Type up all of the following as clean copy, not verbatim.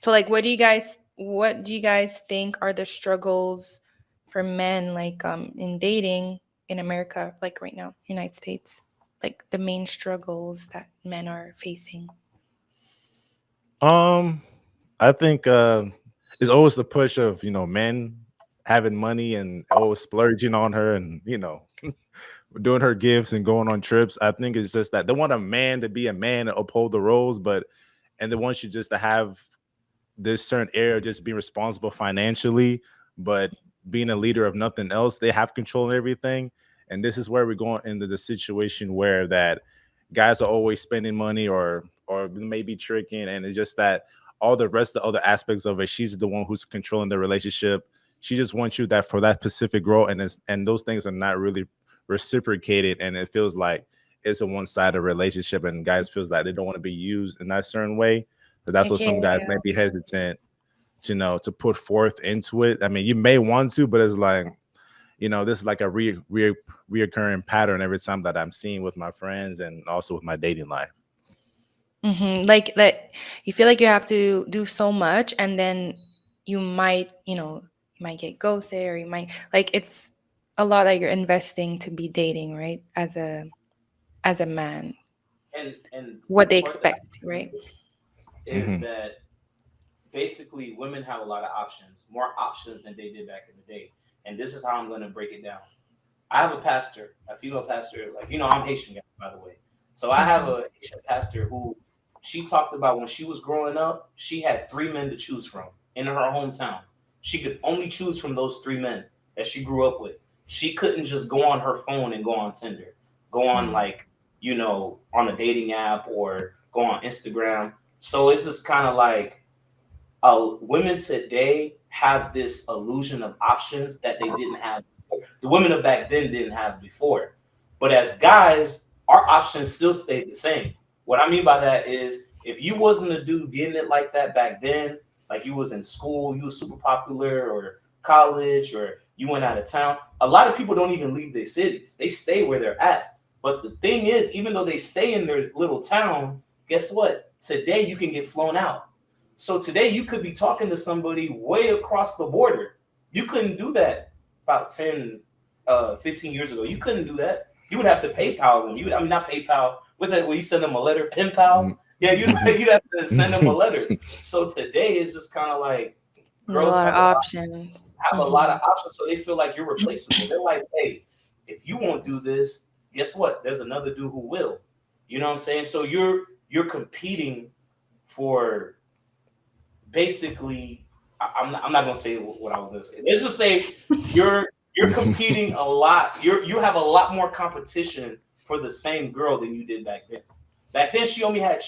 So like what do you guys think are the struggles for men like in dating in America, like right now, United States? Like the main struggles that men are facing. Um, I think it's always the push of men having money and always splurging on her, and doing her gifts and going on trips. I think it's just that they want a man to be a man and uphold the roles, and they want you just to have this certain area of just being responsible financially, but being a leader of nothing else. They have control of everything. And this is where we're going into the situation where that guys are always spending money or maybe tricking, and it's just that all the rest of the other aspects of it, she's the one who's controlling the relationship. She just wants you that for that specific role, and those things are not really reciprocated, and it feels like it's a one-sided relationship, and guys feels like they don't want to be used in that certain way. So that's what Okay. some guys may be hesitant to put forth into it. I mean, you may want to, but it's like, this is like a reoccurring pattern every time that I'm seeing with my friends and also with my dating life. Like that you feel like you have to do so much and then you might get ghosted or you might like it's a lot that you're investing to be dating, right? As a man. And What the they part that I expect, right? is Hmm. that basically women have a lot of options, more options than they did back in the day. And this is how I'm going to break it down. I have a pastor, a female pastor, like, I'm Haitian, guy, by the way. So I have Mhm. a Haitian pastor who she talked about when she was growing up, she had three men to choose from in her hometown. She could only choose from those three men that she grew up with. She couldn't just go on her phone and go on Tinder, go on Mhm. like, on a dating app or go on Instagram. So it's just kind of like women today have this illusion of options that they didn't have before. The women of back then didn't have before. But as guys, our options still stayed the same. What I mean by that is if you wasn't a dude getting it like that back then, like you was in school, you was super popular or college or you went out of town, a lot of people don't even leave their cities. They stay where they're at. But the thing is, even though they stay in their little town, guess what? Today you can get flown out. So today you could be talking to somebody way across the border. You couldn't do that about 10, 15 years ago. You couldn't do that. You would have to PayPal them. I mean, not PayPal. What's that? Where you send them a letter? Pen pal? Yeah, you'd have to send them a letter. So today is just kind of like There's a girls lot of have a lot options. have a lot of Mhm. options, so they feel like you're replaceable. They're like, hey, if you won't do this, guess what? There's another dude who will. You know what I'm saying? So you're competing for basically I'm not gonna say what I was gonna say. Let's just say you're competing a lot. You have a lot more competition for the same girl than you did back then. Back then she only had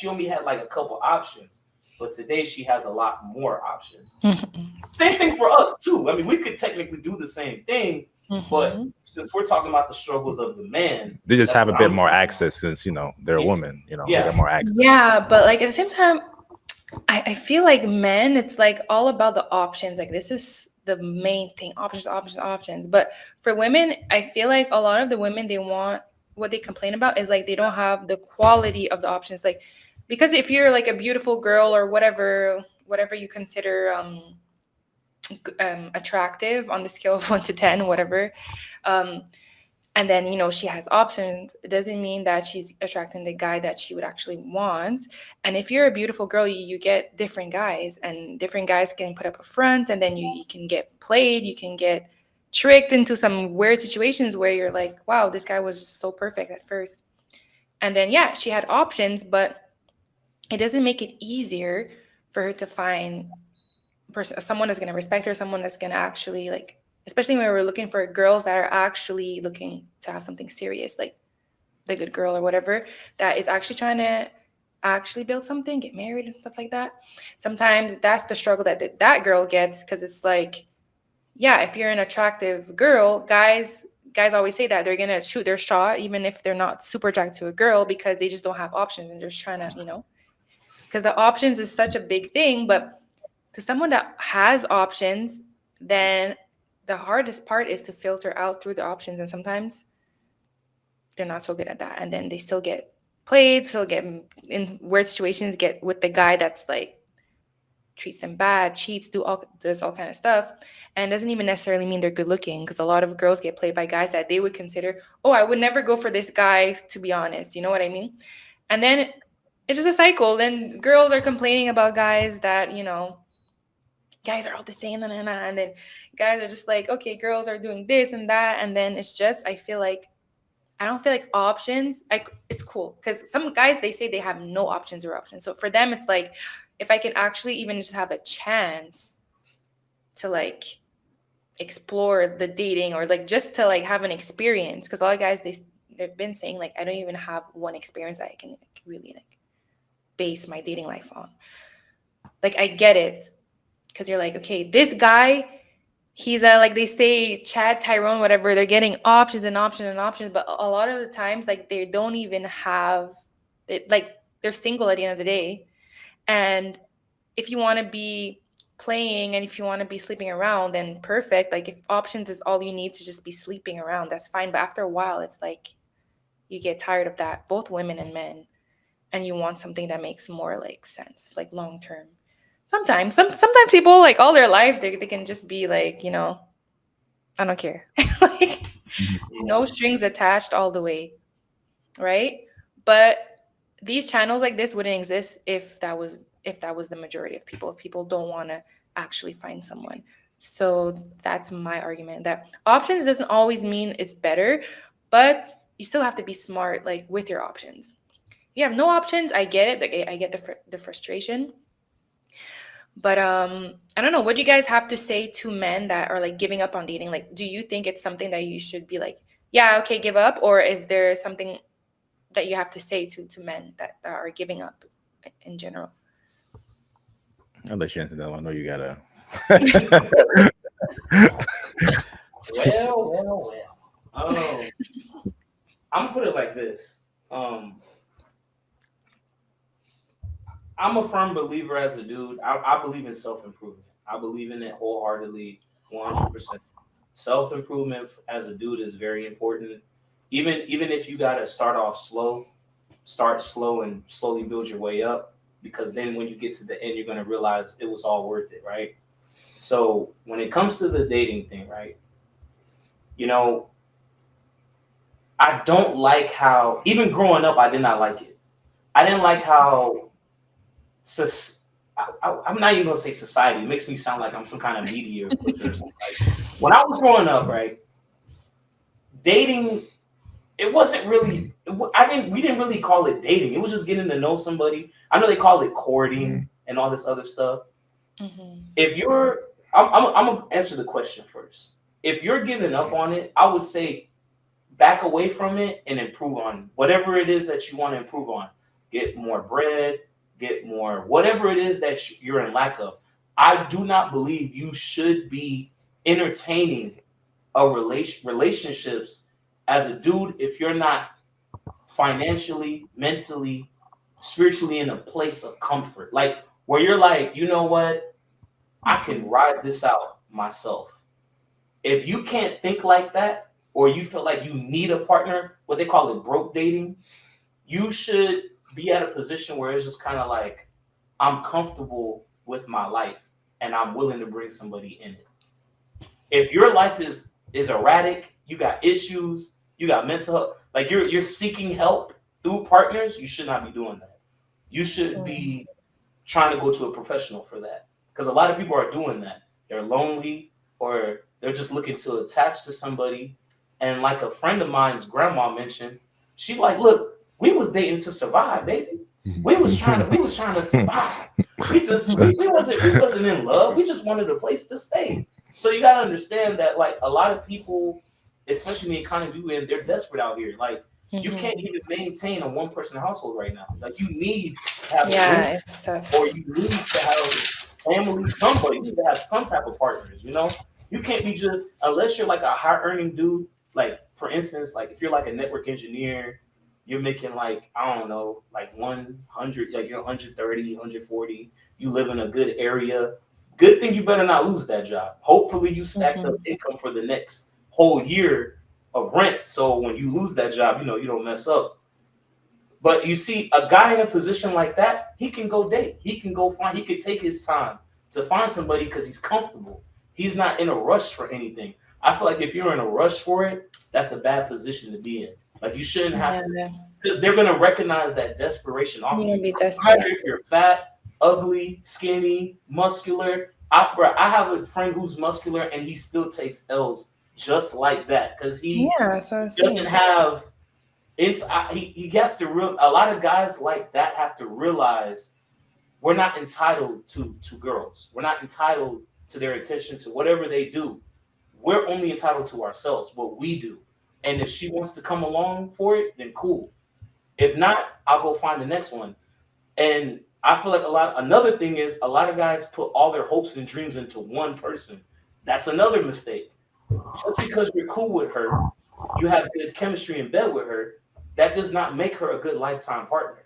like a couple options, but today she has a lot more options. Mhm. Same thing for us too. I mean, we could technically do the same thing, but Mhm. since we're talking about the struggles of the man, They just that's have a what I'm bit more speaking on. access since they're a Yeah, woman. They yeah. got more access. Yeah, but like at the same time, I feel like men, it's like all about the options. Like this is the main thing, options, options, options. But for women, I feel like a lot of the women they want what they complain about is like they don't have the quality of the options. Like because if you're like a beautiful girl or whatever you consider attractive on the scale of 1 to 10, whatever, um, and then she has options, it doesn't mean that she's attracting the guy that she would actually want. And if you're a beautiful girl, you get different guys, and different guys can put up a front, and then you can get played, you can get tricked into some weird situations where you're like, wow, this guy was just so perfect at first. And then yeah, she had options, but it doesn't make it easier for her to find someone that's going to respect her, someone that's going to actually like, especially when we're looking for girls that are actually looking to have something serious, like the good girl or whatever, that is actually trying to actually build something, get married and stuff like that. Sometimes that's the struggle that that girl gets, because it's like, yeah, if you're an attractive girl, guys always say that they're gonna shoot their shot even if they're not super attracted to a girl, because they just don't have options and they're just trying to, because the options is such a big thing. But to someone that has options, then the hardest part is to filter out through the options. And sometimes they're not so good at that. And then they still get played, still get in weird situations, get with the guy that's like treats them bad, cheats, does all kind of stuff, and doesn't even necessarily mean they're good looking, because a lot of girls get played by guys that they would consider, oh, I would never go for this guy, to be honest. You know what I mean? And then it's just a cycle. Then girls are complaining about guys that, guys are all the same, and then guys are just like, okay, girls are doing this and that, and then it's just, I don't feel like options, like, it's cool because some guys, they say they have no options or options. So for them, it's like, if I can actually even just have a chance to like explore the dating, or like just to like have an experience, because a lot of guys, they've been saying like, I don't even have one experience that I can like, really like base my dating life on. Like, I get it, because you're like, okay, this guy, he's like they say, Chad, Tyrone, whatever, they're getting options and options and options, but a lot of the times, like, they don't even have it, like, they're single at the end of the day. And if you want to be playing and if you want to be sleeping around, then perfect. Like, if options is all you need to just be sleeping around, that's fine. But after a while, it's like you get tired of that, both women and men, and you want something that makes more like sense, like long term. Sometimes people, like, all their life, they can just be like, I don't care. Like, no strings attached all the way, right? But these channels like this wouldn't exist if that was the majority of people, if people don't want to actually find someone. So that's my argument, that options doesn't always mean it's better, but you still have to be smart, like, with your options. If you have no options, I get it. Like, I get the frustration. But I don't know. What do you guys have to say to men that are like giving up on dating? Like, do you think it's something that you should be like, yeah, okay, give up? Or is there something that you have to say to men that are giving up in general? I'll let you answer that one. I know you gotta. Well. I'm gonna put it like this. I'm a firm believer as a dude. I believe in self-improvement. I believe in it wholeheartedly, 100%. Self-improvement as a dude is very important. Even if you gotta start slow and slowly build your way up, because then when you get to the end, you're gonna realize it was all worth it, right? So when it comes to the dating thing, right? I don't like how, even growing up, I did not like it. I didn't like how I'm not even gonna say society. It makes me sound like I'm some kind of media or something. When I was growing up, right, dating, it wasn't really. We didn't really call it dating. It was just getting to know somebody. I know they call it courting and all this other stuff. Mm-hmm. If you're, I'm gonna answer the question first. If you're giving up on it, I would say back away from it and improve on whatever it is that you want to improve on. Get more bread, get more, whatever it is that you're in lack of. I do not believe you should be entertaining relationships as a dude if you're not financially, mentally, spiritually in a place of comfort. Like, where you're like, you know what? I can ride this out myself. If you can't think like that, or you feel like you need a partner, what they call it broke dating, you should be at a position where it's just kind of like, I'm comfortable with my life and I'm willing to bring somebody in it. If your life is erratic, you got issues, you got mental health, like you're seeking help through partners, you should not be doing that. You should be trying to go to a professional for that. Because a lot of people are doing that. They're lonely, or they're just looking to attach to somebody. And like a friend of mine's grandma mentioned, she like, look, we was dating to survive, baby. We was trying to survive. We wasn't in love. We just wanted a place to stay. So you gotta understand that, like, a lot of people, especially in the economy we're in, they're desperate out here. Like, you can't even maintain a one-person household right now. Like, you need to have it's tough. or you need to have family, somebody. You need to have some type of partners, You can't be just, unless you're like a high-earning dude, like, for instance, like, if you're like a network engineer, you're making like, I don't know, like 100, like you're 130, 140, you live in a good area. Good thing you better not lose that job. Hopefully you stacked up income for the next whole year of rent. So when you lose that job, you don't mess up. But you see, a guy in a position like that, he can go date. He can go find, he could take his time to find somebody because he's comfortable. He's not in a rush for anything. I feel like if you're in a rush for it, that's a bad position to be in. Like you shouldn't have to, Yeah, because they're gonna recognize that desperation off you're you. gonna be No desperate. matter if you're fat, ugly, skinny, muscular. I have a friend who's muscular and he still takes L's just like that because he Yeah, so I'm doesn't saying. have he has to real a lot of guys like that have to realize we're not entitled to girls. We're not entitled to their attention, to whatever they do. We're only entitled to ourselves, what we do. And if she wants to come along for it, then cool. If not, I'll go find the next one. And I feel like another thing is a lot of guys put all their hopes and dreams into one person. That's another mistake. Just because you're cool with her, you have good chemistry in bed with her, that does not make her a good lifetime partner.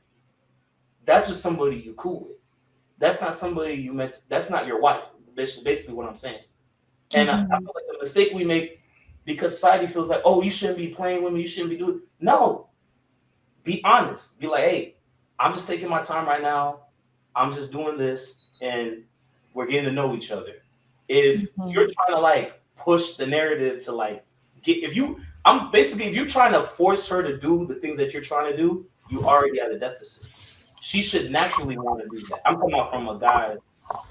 That's just somebody you cool with. That's not somebody you meant. That's not your wife. Basically, what I'm saying. And I Mhm. feel like the mistake we make because society feels like, oh, you shouldn't be playing with me. You shouldn't be doing. No, be honest. Be like, hey, I'm just taking my time right now. I'm just doing this, and we're getting to know each other. If you're Mhm. trying to like push the narrative to like if you're trying to force her to do the things that you're trying to do, you already at a deficit. She should naturally want to do that. I'm talking about from a guy's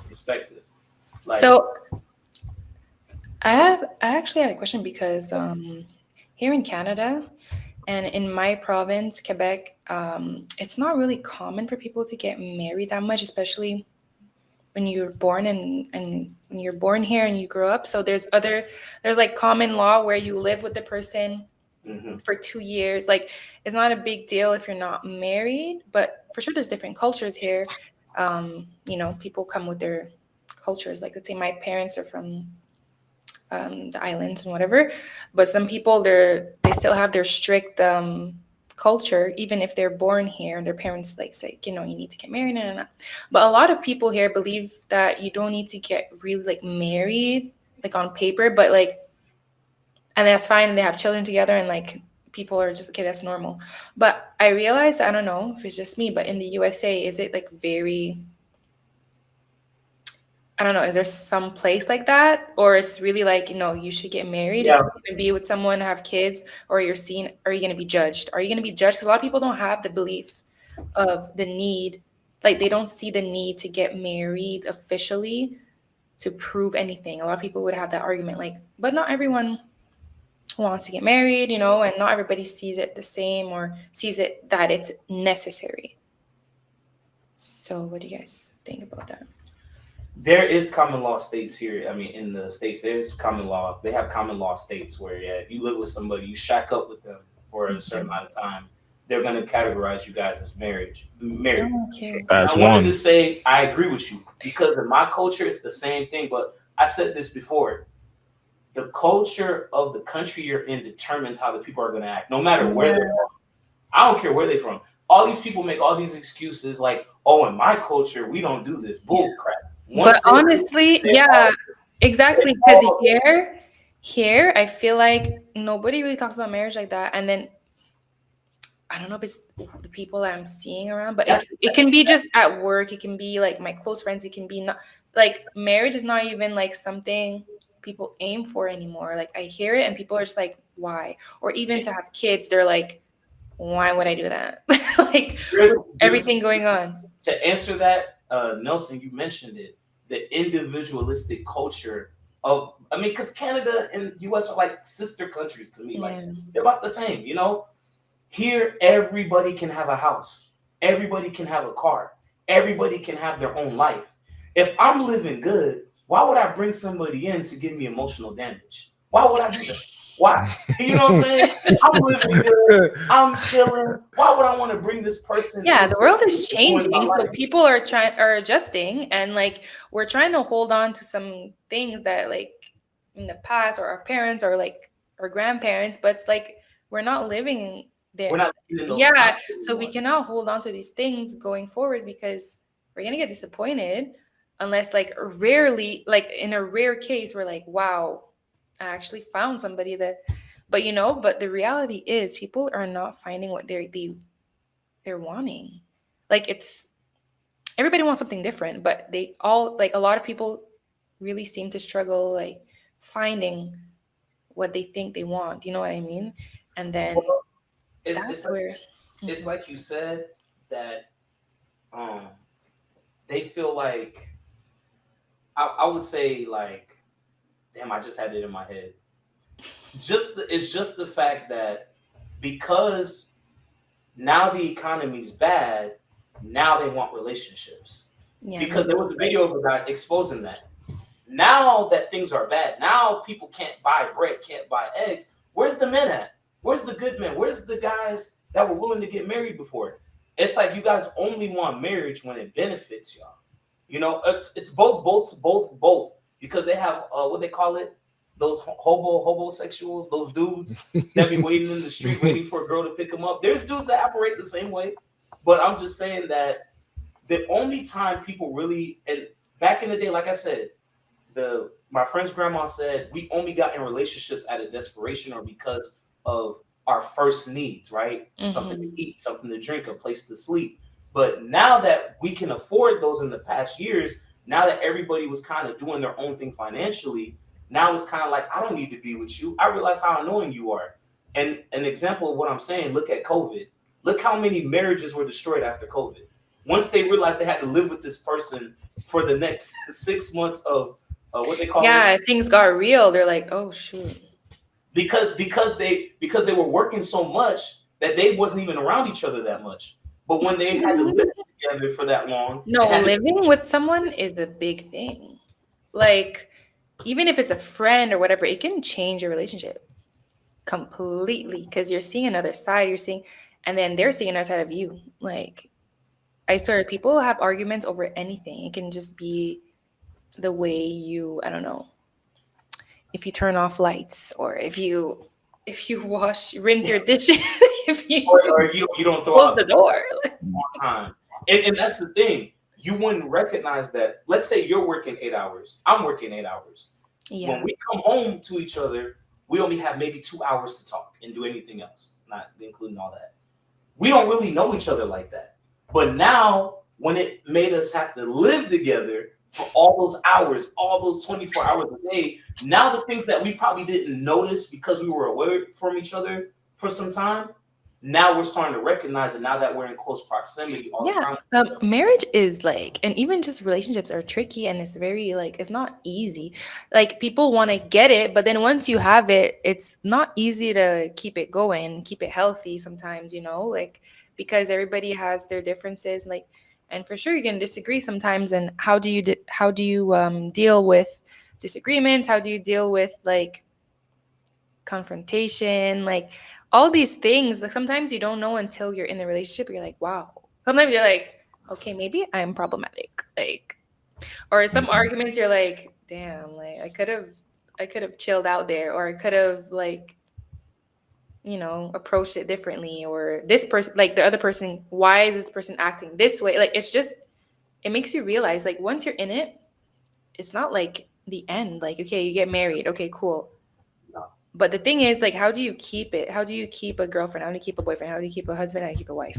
perspective. Like, So I actually had a question because here in Canada and in my province, Quebec, it's not really common for people to get married that much, especially when you're born and when you're born here and you grow up. So there's like common law where you live with the person mhm. for 2 years. Like it's not a big deal if you're not married, but for sure there's different cultures here. People come with their cultures. Like let's say my parents are from the islands and whatever, but some people they still have their strict culture, even if they're born here and their parents like say, you need to get married. But a lot of people here believe that you don't need to get really like married, like on paper, but like, and that's fine. And they have children together, and like people are just okay. That's normal. But I realized, I don't know if it's just me, but in the USA, is it like very, I don't know, is there some place like that? Or it's really like, you should get married if Yeah, you're gonna be with someone, have kids, or you're seen, are you gonna be judged? Are you gonna be judged? Because a lot of people don't have the belief of the need, like they don't see the need to get married officially to prove anything. A lot of people would have that argument, like, but not everyone wants to get married, and not everybody sees it the same or sees it that it's necessary. So what do you guys think about that? there is common law states here. I mean, in the states, there's common law. They have common law states where, yeah, if you live with somebody, you shack up with them for a certain Mhm. amount of time, they're going to categorize you guys as married. Okay. And That's I wanted to one. say I agree with you because in my culture, it's the same thing. But I said this before: the culture of the country you're in determines how the people are going to act, no matter where they're Yeah. from. I don't care where they're from. All these people make all these excuses like, "Oh, in my culture, we don't do this." Bull crap. But Once they do, honestly, they yeah, fall. They exactly. Because fall. here, I feel like nobody really talks about marriage like that. And then I don't know if it's the people that I'm seeing around, but That's it can be just at work. It can be like my close friends. It can be not like marriage is not even like something people aim for anymore. Like I hear it and people are just like, why? Or even to have kids, they're like, why would I do that? Like there's with there's everything going on. to answer that, Nelson, you mentioned it, the individualistic culture of, I mean, because Canada and US are like sister countries to me. Like Yeah. they're about the same, you know. Here, everybody can have a house, everybody can have a car, everybody can have their own life. If I'm living good, why would I bring somebody in to give me emotional damage? Why would I do that? Why? You know what I'm saying? I'm living good. I'm chilling. Why would I want to bring this person Yeah, in the to world is ruin my changing, so life? people are adjusting, and like we're trying to hold on to some things that like in the past or our parents or like our grandparents, but it's like we're not living there. We're not living in those times Yeah, so we anymore. cannot hold on to these things going forward because we're gonna get disappointed unless like rarely, like in a rare case, we're like, wow, I actually found somebody that, but the reality is people are not finding what they're wanting. Like everybody wants something different, but they all, like, a lot of people really seem to struggle like finding what they think they want. You know what I mean? And then Well, it's that's like where. it's Mhm. like you said that they feel like I would say like, damn, I just had it in my head. It's just the fact that because now the economy's bad, now they want relationships. Yeah, Because maybe there was that's a right. video of a guy exposing that. Now that things are bad, now people can't buy bread, can't buy eggs. Where's the men at? Where's the good men? Where's the guys that were willing to get married before? It's like you guys only want marriage when it benefits y'all. You know, it's both because they have what they call it, those homosexuals, those dudes that be waiting in the street waiting for a girl to pick them up. There's dudes that operate the same way, but I'm just saying that the only time people really, and back in the day, like I said, the my friend's grandma said we only got in relationships out of desperation or because of our first needs, right? Something to Hmm. eat, something to drink, a place to sleep. But now that we can afford those in the past years, now that everybody was kind of doing their own thing financially, now it's kind of like I don't need to be with you. I realize how annoying you are. And an example of what I'm saying, look at COVID. Look how many marriages were destroyed after COVID. Once they realized they had to live with this person for the next 6 months of what they call it, Yeah, things got real. They're like, oh shoot. because they were working so much that they wasn't even around each other that much. But when they had to live together for that long, No, and had to, living with someone is a big thing. Like, even if it's a friend or whatever, it can change your relationship completely because you're seeing another side. You're seeing, and then they're seeing another side of you. Like, I swear, people have arguments over anything. It can just be the way you, I don't know, if you turn off lights or if you rinse your dishes, if you or you don't throw close out the the trash door. on time. And that's the thing. You wouldn't recognize that. Let's say you're working 8 hours. I'm working 8 hours. When Yeah. we come home to each other, we only have maybe 2 hours to talk and do anything else, not including all that. We don't really know each other like that. But now, when it made us have to live together for all those hours, all those 24 hours a day, now the things that we probably didn't notice because we were away from each other for some time, now we're starting to recognize it now that we're in close proximity all the Yeah. time. Marriage is like, and even just relationships are tricky and it's very like, it's not easy. Like people want to get it, but then once you have it, it's not easy to keep it going, keep it healthy sometimes, like because everybody has their differences, like, and for sure you can disagree sometimes. And how do you deal with disagreements? How do you deal with like confrontation, like all these things? Like sometimes you don't know until you're in the relationship. You're like, wow. Sometimes you're like, okay, maybe I'm problematic. Like, or some Mhm. arguments you're like, damn, like I could have chilled out there, or I could have like, approached it differently, or this person, like the other person, why is this person acting this way? Like it's just, it makes you realize like once you're in it, it's not like the end. Like, okay, you get married, okay, cool. But the thing is, like, how do you keep it? How do you keep a girlfriend? How do you keep a boyfriend? How do you keep a husband? How do you keep a wife?